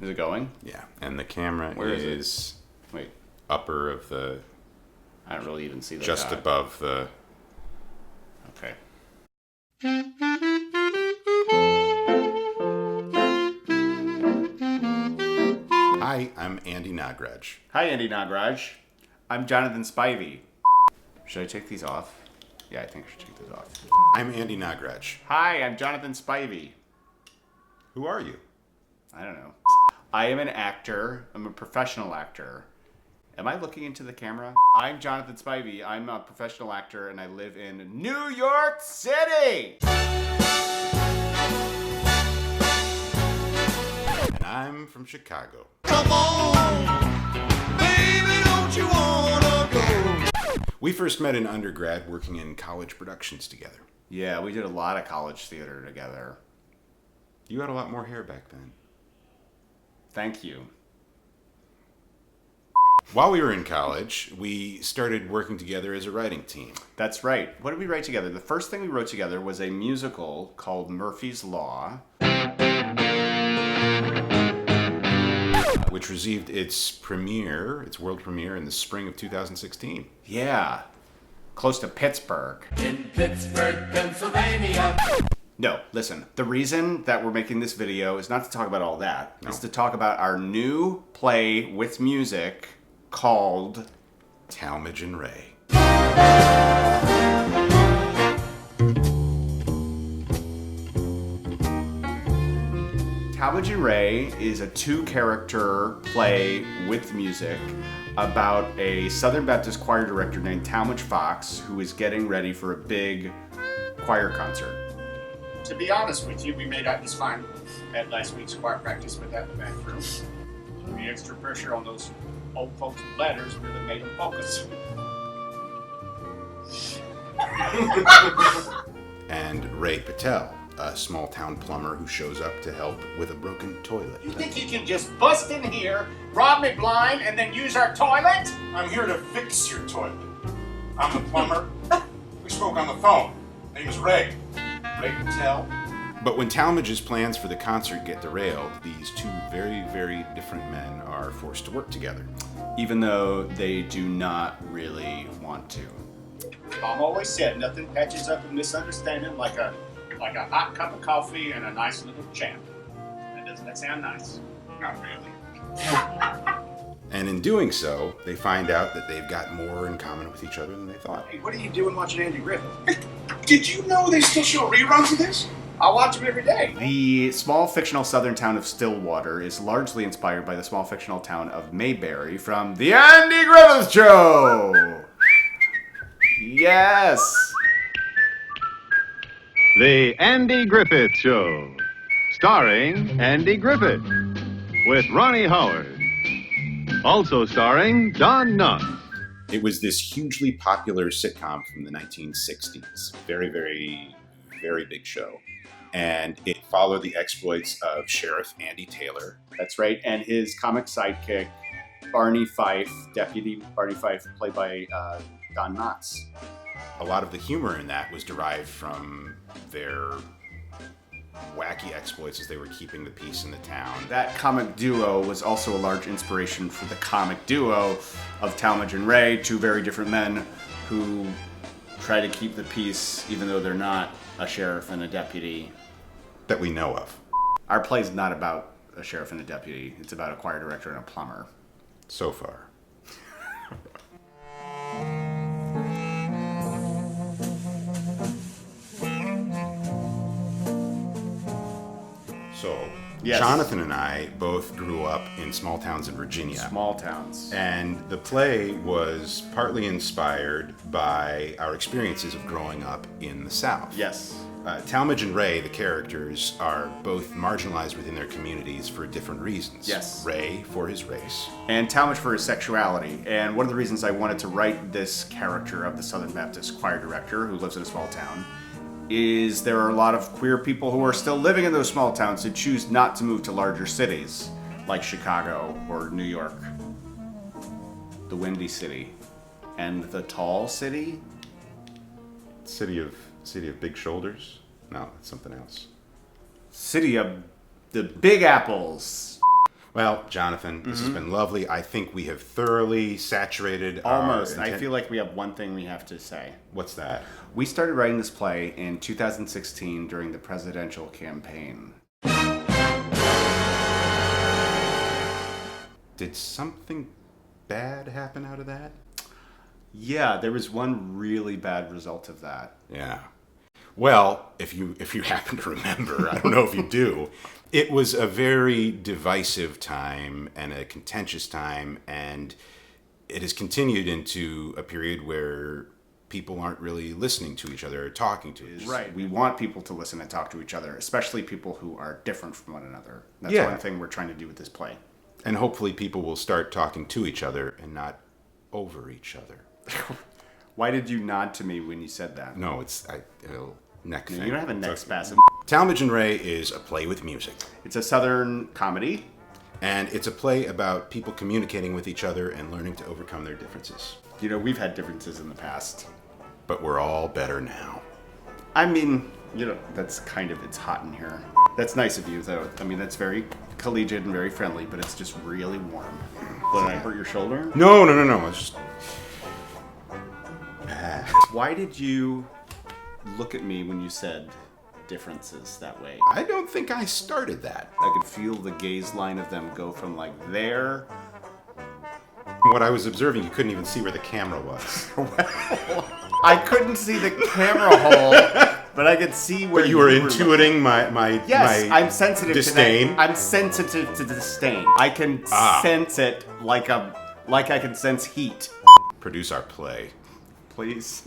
Is it going? Yeah, and the camera Where is is it? Wait, upper of the, I don't really even see the just dot. above the. Okay. Hi, I'm Andy Nagraj. Hi, Andy Nagraj. I'm Jonathan Spivey. Should I take these off? Yeah, I think I should take these off. I'm Andy Nagraj. Hi, I'm Jonathan Spivey. Who are you? I don't know. I am an actor. I'm a professional actor. Am I looking into the camera? I'm Jonathan Spivey. I'm a professional actor and I live in New York City! And I'm from Chicago. Come on, baby, don't you wanna go? We first met in undergrad working in college productions together. Yeah, we did a lot of college theater together. You had a lot more hair back then. Thank you. While we were in college, we started working together as a writing team. That's right. What did we write together? The first thing we wrote together was a musical called Murphy's Law, which received its world premiere in the spring of 2016. Yeah, close to Pittsburgh. In Pittsburgh, Pennsylvania. No, listen, the reason that we're making this video is not to talk about all that. It's to talk about our new play with music called Talmadge and Ray. Talmadge and Ray is a two-character play with music about a Southern Baptist choir director named Talmadge Fox who is getting ready for a big choir concert. To be honest with you, we made out just fine at last week's choir practice with that in the bathroom. The extra pressure on those old folks' bladders really made them focus. And Ray Patel, a small town plumber who shows up to help with a broken toilet. You think you can just bust in here, rob me blind, and then use our toilet? I'm here to fix your toilet. I'm the plumber. We spoke on the phone. Name is Ray. Ray Patel. But when Talmadge's plans for the concert get derailed, these two very, very different men are forced to work together. Even though they do not really want to. Mom always said nothing patches up a misunderstanding like a hot cup of coffee and a nice little chat. Doesn't that sound nice? Not really. And in doing so, they find out that they've got more in common with each other than they thought. Hey, what are you doing watching Andy Griffith? Did you know they still show reruns of this? I watch him every day. The small fictional southern town of Stillwater is largely inspired by the small fictional town of Mayberry from The Andy Griffith Show! Yes! The Andy Griffith Show, starring Andy Griffith, with Ronnie Howard. Also starring Don Knotts. It was this hugely popular sitcom from the 1960s. Very, very, very big show. And it followed the exploits of Sheriff Andy Taylor. That's right, and his comic sidekick, Barney Fife, Deputy Barney Fife, played by Don Knotts. A lot of the humor in that was derived from their wacky exploits as they were keeping the peace in the town. That comic duo was also a large inspiration for the comic duo of Talmadge and Ray, two very different men who try to keep the peace even though they're not a sheriff and a deputy. That we know of. Our play's not about a sheriff and a deputy. It's about a choir director and a plumber. So far. So, Yes. Jonathan and I both grew up in small towns in Virginia. Small towns. And the play was partly inspired by our experiences of growing up in the South. Yes. Talmadge and Ray, the characters, are both marginalized within their communities for different reasons. Yes. Ray for his race. And Talmadge for his sexuality. And one of the reasons I wanted to write this character of the Southern Baptist choir director who lives in a small town is there are a lot of queer people who are still living in those small towns who choose not to move to larger cities like Chicago or New York. The Windy City. And the Tall City? City of Big Shoulders? No, that's something else. City of the Big Apples. Well, Jonathan, this has been lovely. I think we have thoroughly saturated Almost. our I feel like we have one thing we have to say. What's that? We started writing this play in 2016 during the presidential campaign. Did something bad happen out of that? Yeah, there was one really bad result of that. Yeah. Well, if you happen to remember, I don't know if you do, it was a very divisive time and a contentious time, and it has continued into a period where people aren't really listening to each other or talking to each other. Right. We want people to listen and talk to each other, especially people who are different from one another. That's Yeah. one thing we're trying to do with this play. And hopefully people will start talking to each other and not over each other. Why did you nod to me when you said that? No, it's a neck thing. You don't have a neck It's spasm. Talmadge and Ray is a play with music. It's a Southern comedy. And it's a play about people communicating with each other and learning to overcome their differences. You know, we've had differences in the past. But we're all better now. I mean, you know, it's hot in here. That's nice of you, though. I mean, that's very collegiate and very friendly, but it's just really warm. Did I hurt your shoulder? No. It's just... Why did you look at me when you said differences that way? I don't think I started that. I could feel the gaze line of them go from like there. What I was observing, you couldn't even see where the camera was. I couldn't see the camera hole, but I could see where But you were intuiting my Yes, my I'm sensitive disdain. to that. I'm sensitive to disdain. I can sense it like I can sense heat. Produce our play. Please.